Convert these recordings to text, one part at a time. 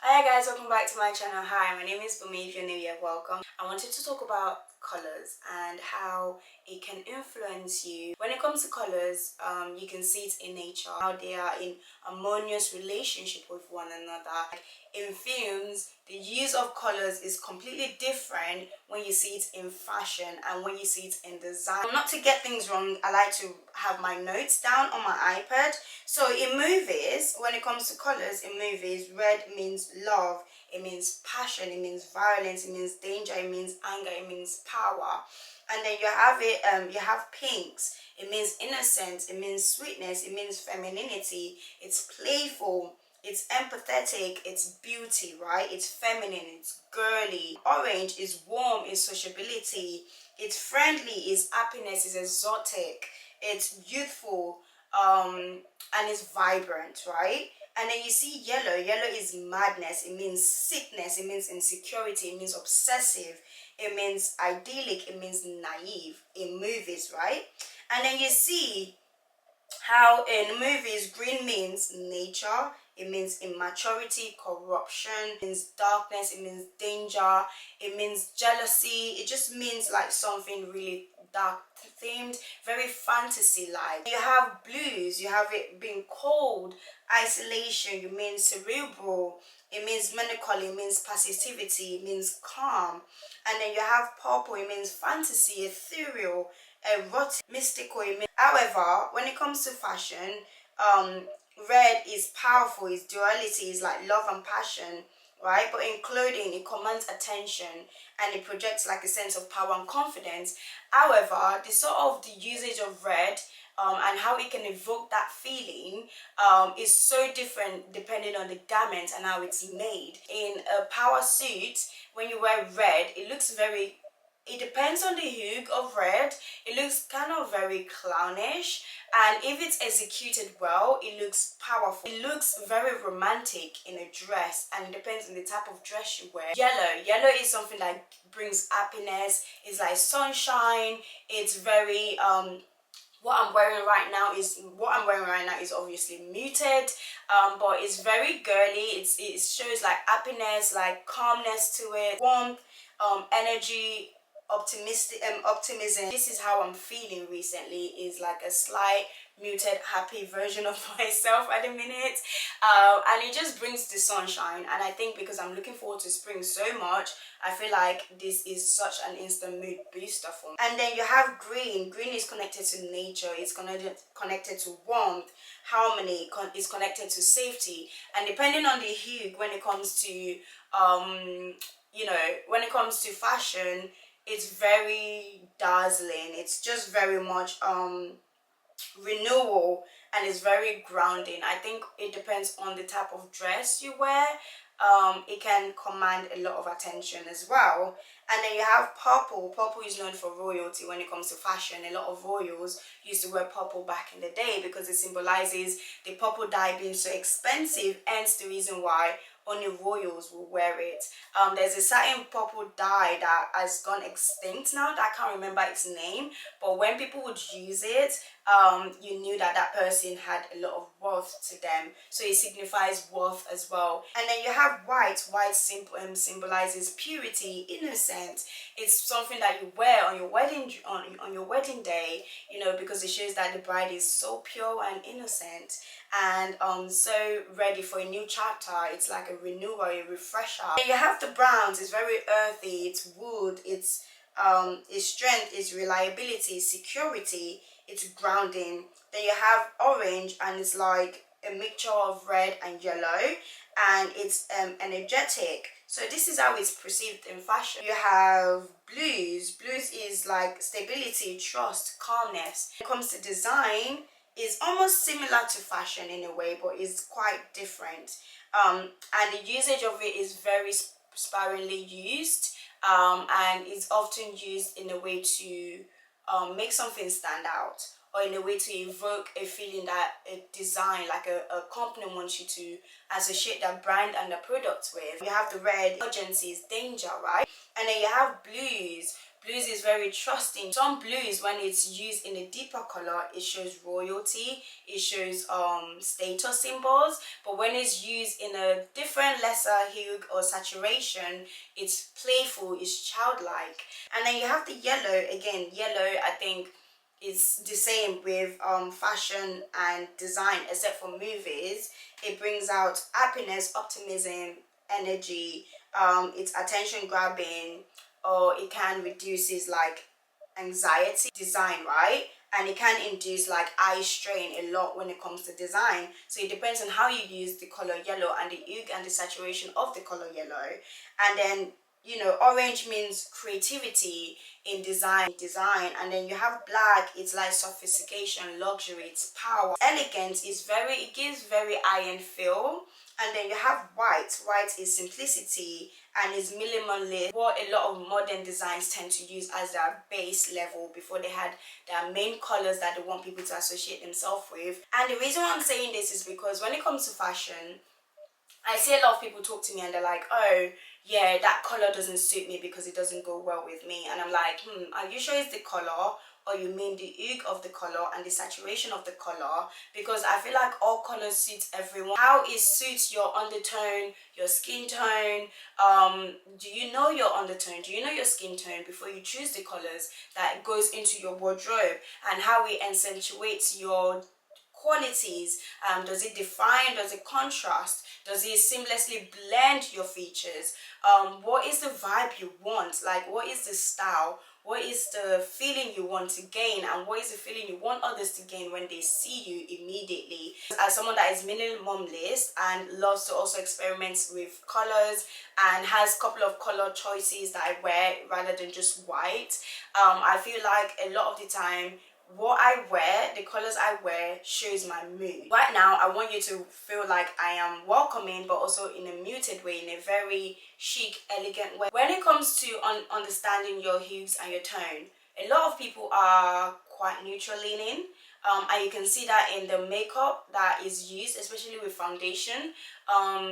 Hi guys, welcome back to my channel. Hi, my name is Bunmi. If you're new here, welcome. I wanted to talk about colors and how it can influence you. When it comes to colors, you can see it in nature, how they are in harmonious relationship with one another. In films, the use of colors is completely different when you see it in fashion and when you see it in design. Not to get things wrong, I like to have my notes down on my iPad. So in movies, when it comes to colors, in movies, red means love, it means passion, it means violence, it means danger, it means anger, it means power. And then you have you have pinks, it means innocence, it means sweetness, it means femininity, it's playful, it's empathetic, it's beauty, right? It's feminine, it's girly. Orange is warm, it's sociability, it's friendly, it's happiness, it's exotic, it's youthful, and it's vibrant, right? And then you see yellow. Yellow is madness, it means sickness, it means insecurity, it means obsessive, it means idyllic, it means naive in movies, right? And then you see how in movies green means nature, it means immaturity, corruption, it means darkness, it means danger, it means jealousy, it just means like something really dark themed, very fantasy like. You have blues, you have it being cold, isolation, you mean cerebral, it means melancholy, it means passivity, it means calm. And then you have purple, it means fantasy, ethereal, erotic, mystical. However, when it comes to fashion, red is powerful, it's duality, it's like love and passion, right? But in clothing, it commands attention and it projects like a sense of power and confidence. However, the sort of the usage of red and how it can evoke that feeling is so different depending on the garment and how it's made. In a power suit, when you wear red, it depends on the hue of red. It looks kind of very clownish, and if it's executed well, it looks powerful. It looks very romantic in a dress, and it depends on the type of dress you wear. Yellow is something that brings happiness. It's like sunshine. It's very what I'm wearing right now is obviously muted, but it's very girly. It shows like happiness, like calmness to it, warmth, energy, optimism. This is how I'm feeling recently, is like a slight muted happy version of myself at the minute, and it just brings the sunshine. And I think because I'm looking forward to spring so much, I feel like this is such an instant mood booster for me. And then you have green. Green is connected to nature, it's connected to warmth, harmony, is connected to safety. And depending on the hue, when it comes to when it comes to fashion, it's very dazzling, it's just very much renewal, and it's very grounding. I think it depends on the type of dress you wear. It can command a lot of attention as well. And then you have purple. Purple is known for royalty when it comes to fashion. A lot of royals used to wear purple back in the day because it symbolizes the purple dye being so expensive, hence the reason why only royals will wear it. There's a certain purple dye that has gone extinct now, that I can't remember its name, but when people would use it, you knew that that person had a lot of worth to them, so it signifies worth as well. And then you have white. Symbolizes purity, innocence. It's something that you wear on your wedding day, because it shows that the bride is so pure and innocent and so ready for a new chapter. It's like a renewal, a refresher. And you have the browns. It's very earthy, it's wood, it's strength, it's reliability, security, it's grounding. Then you have orange, and it's like a mixture of red and yellow, and it's energetic. So this is how it's perceived in fashion. You have blues. Blues is like stability, trust, calmness. When it comes to design, it's almost similar to fashion in a way, but it's quite different. And the usage of it is very sparingly used, and it's often used in a way to make something stand out, or in a way to evoke a feeling that a design, like a company wants you to associate that brand and the product with. You have the red, urgency is danger, right? And then you have blues. Blues is very trusting. Some blues, when it's used in a deeper color, it shows royalty, it shows status symbols. But when it's used in a different lesser hue or saturation, it's playful, it's childlike. And then you have the yellow. Again, yellow, I think, is the same with fashion and design, except for movies. It brings out happiness, optimism, energy. It's attention grabbing, or it can reduces like anxiety. Design, right? And it can induce like eye strain a lot when it comes to design. So it depends on how you use the color yellow and the hue and the saturation of the color yellow. And then, you know, orange means creativity in design. And then you have black, it's like sophistication, luxury, it's power. Elegance is it gives very iron feel. And then you have white is simplicity and is minimalist, what a lot of modern designs tend to use as their base level before they had their main colors that they want people to associate themselves with. And the reason why I'm saying this is because when it comes to fashion, I see a lot of people talk to me and they're like, oh yeah, that color doesn't suit me because it doesn't go well with me. And I'm like, are you sure it's the color, or you mean the hue of the color and the saturation of the color? Because I feel like all colors suit everyone. How it suits your undertone, your skin tone. Do you know your undertone? Do you know your skin tone before you choose the colors that goes into your wardrobe, and how it accentuates your qualities? Does it define, does it contrast, does it seamlessly blend your features? What is the vibe you want? Like, what is the style, what is the feeling you want to gain, and what is the feeling you want others to gain when they see you immediately? As someone that is minimalist and loves to also experiment with colors and has a couple of color choices that I wear rather than just white, I feel like a lot of the time what I wear, the colors I wear, shows my mood. Right now, I want you to feel like I am welcoming, but also in a muted way, in a very chic, elegant way. When it comes to understanding your hues and your tone, a lot of people are quite neutral leaning. And you can see that in the makeup that is used, especially with foundation.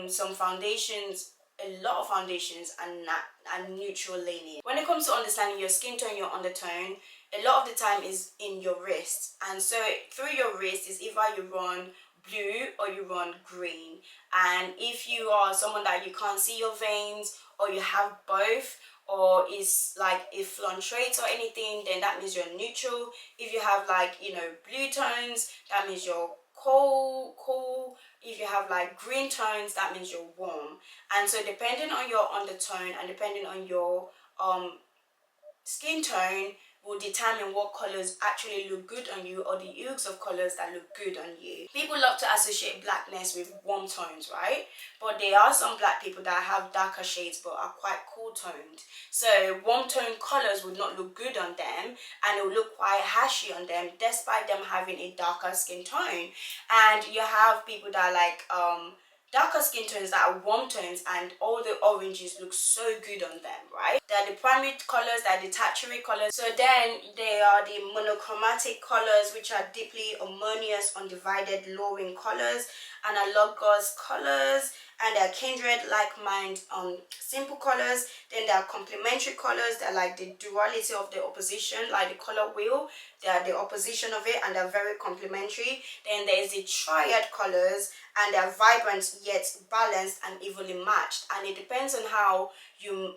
Some foundations, a lot of foundations are neutral leaning. When it comes to understanding your skin tone, your undertone, a lot of the time is in your wrist. And so through your wrist is either you run blue or you run green. And if you are someone that you can't see your veins, or you have both, or is like it fluctuates or anything, then that means you're neutral. If you have like, you know, blue tones, that means you're cool. If you have like green tones, that means you're warm. And so depending on your undertone and depending on your skin tone will determine what colors actually look good on you, or the hues of colors that look good on you. People love to associate blackness with warm tones, right? But there are some black people that have darker shades but are quite cool toned. So warm tone colors would not look good on them, and it will look quite hashy on them despite them having a darker skin tone. And you have people that are like darker skin tones that are warm tones, and all the oranges look so good on them, right? They're the primary colors, they're the tertiary colors. So then there are the monochromatic colors, which are deeply harmonious, undivided, lowering colors, analogous colors, and they're kindred, like-mind, simple colors. Then there are complementary colors, they're like the duality of the opposition, like the color wheel. They are the opposition of it, and they're very complementary. Then there is the triad colors, and they're vibrant yet balanced and evenly matched. And it depends on how you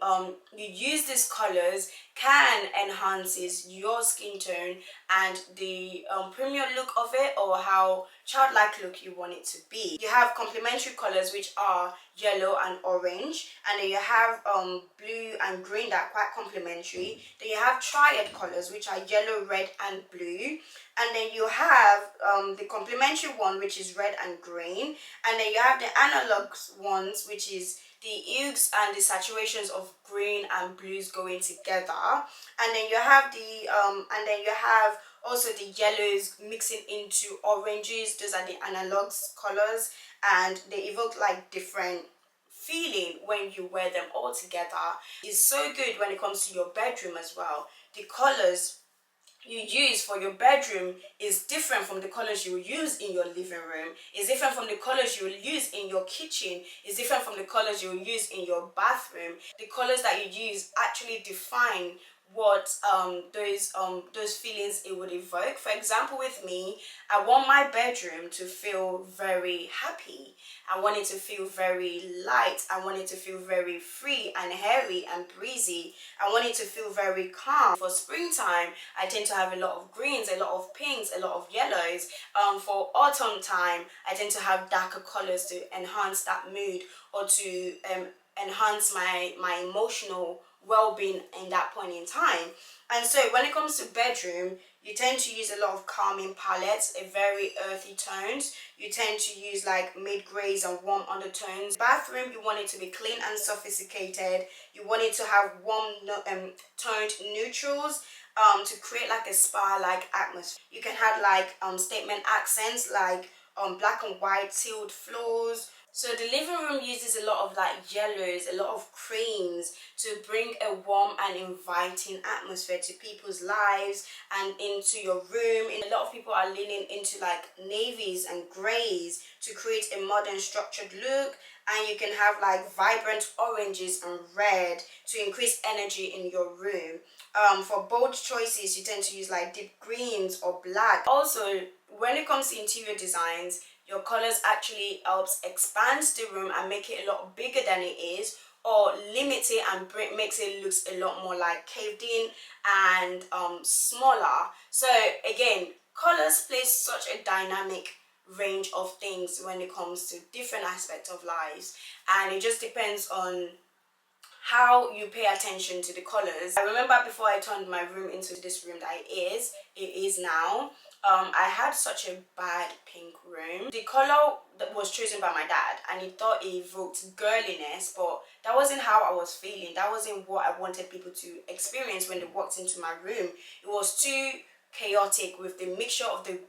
use these colors can enhances your skin tone and the premium look of it, or how childlike look you want it to be. You have complementary colors, which are yellow and orange, and then you have blue and green that are quite complementary. Then you have triad colors, which are yellow, red and blue, and then you have the complementary one, which is red and green, and then you have the analog ones, which is the hues and the saturations of green and blues going together. And then you have also the yellows mixing into oranges. Those are the analog colors, and they evoke like different feeling when you wear them all together. It's so good when it comes to your bedroom as well. The colors you use for your bedroom is different from the colors you will use in your living room. It's different from the colors you will use in your kitchen. It's different from the colors you will use in your bathroom. The colors that you use actually define what those feelings it would evoke. For example, with me, I want my bedroom to feel very happy. I want it to feel very light. I want it to feel very free and airy and breezy. I want it to feel very calm. For springtime, I tend to have a lot of greens, a lot of pinks, a lot of yellows. For autumn time, I tend to have darker colors to enhance that mood, or to enhance my emotional well-being in that point in time. And so when it comes to bedroom, you tend to use a lot of calming palettes, a very earthy tones. You tend to use like mid-grays and warm undertones. Bathroom, you want it to be clean and sophisticated. You want it to have warm toned neutrals to create like a spa-like atmosphere. You can have like statement accents like black and white tilled floors. So the living room uses a lot of like yellows, a lot of creams to bring a warm and inviting atmosphere to people's lives and into your room. And a lot of people are leaning into like navies and greys to create a modern structured look. And you can have like vibrant oranges and red to increase energy in your room. For bold choices, you tend to use like deep greens or black. Also, when it comes to interior designs, your colors actually helps expand the room and make it a lot bigger than it is, or limit it and makes it looks a lot more like caved in and smaller. So again, colors play such a dynamic range of things when it comes to different aspects of lives, and it just depends on how you pay attention to the colors. I remember before I turned my room into this room that it is now, I had such a bad pink room. The color that was chosen by my dad, and he thought it evoked girliness, but that wasn't how I was feeling. That wasn't what I wanted people to experience when they walked into my room. It was too chaotic with the mixture of the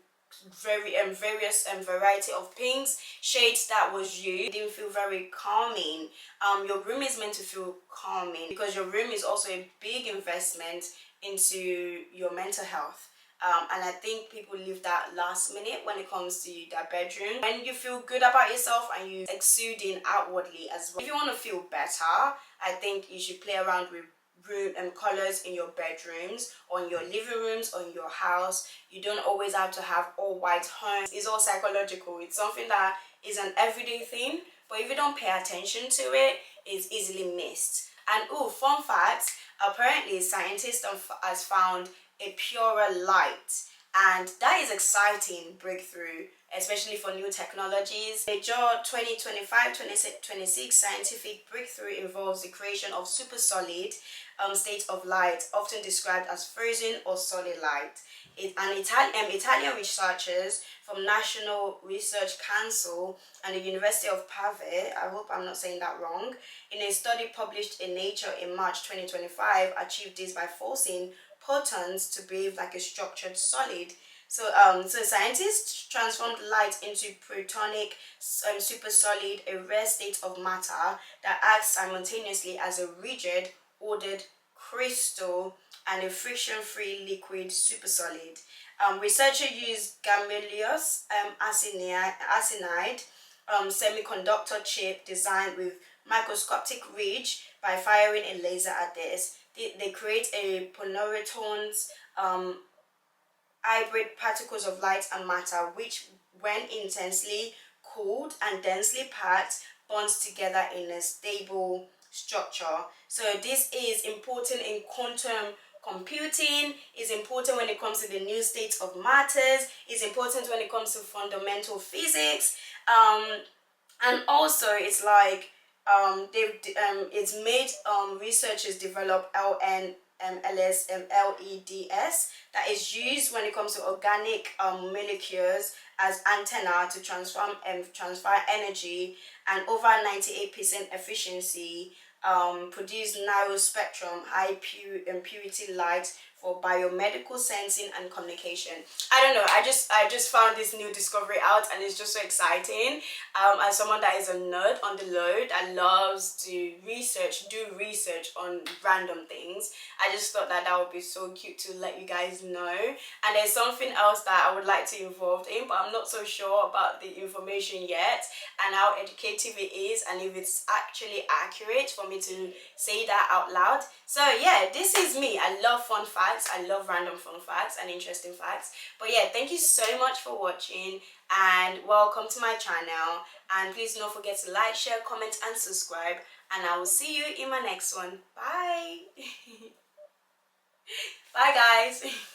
various variety of pinks shades that was used. It didn't feel very calming. Your room is meant to feel calming because your room is also a big investment into your mental health. And I think people leave that last minute when it comes to their bedroom. When you feel good about yourself and you exuding outwardly as well. If you want to feel better, I think you should play around with room and colors in your bedrooms or in your living rooms or in your house. You don't always have to have all white homes. It's all psychological. It's something that is an everyday thing, but if you don't pay attention to it, it's easily missed. And oh, fun fact, apparently scientists has found a purer light, and that is exciting breakthrough, especially for new technologies. Major 2025-2026 scientific breakthrough involves the creation of super solid state of light, often described as frozen or solid light. Italian researchers from National Research Council and the University of Pavia, I hope I'm not saying that wrong, in a study published in Nature in March 2025, achieved this by forcing photons to behave like a structured solid. So scientists transformed light into protonic supersolid, a rare state of matter that acts simultaneously as a rigid, ordered crystal and a friction-free liquid supersolid. Researchers used gallium arsenide semiconductor chip designed with microscopic reach. By firing a laser at this, they create a polaritons hybrid particles of light and matter, which when intensely cooled and densely packed bonds together in a stable structure. So this is important in quantum computing, is important when it comes to the new states of matters, is important when it comes to fundamental physics, and also it's like it's made researchers develop LEDs that is used when it comes to organic molecules as antenna to transfer energy, and over 98% efficiency produce narrow spectrum high purity light for biomedical sensing and communication. I don't know, I just found this new discovery out, and it's just so exciting. As someone that is a nerd on the load that loves to do research on random things, I just thought that that would be so cute to let you guys know. And there's something else that I would like to involve in, but I'm not so sure about the information yet and how educative it is, and if it's actually accurate for me to say that out loud. So yeah, this is me. I love fun facts. I love random fun facts and interesting facts. But yeah, thank you so much for watching, and welcome to my channel. And please don't forget to like, share, comment and subscribe, and I will see you in my next one. Bye. Bye guys.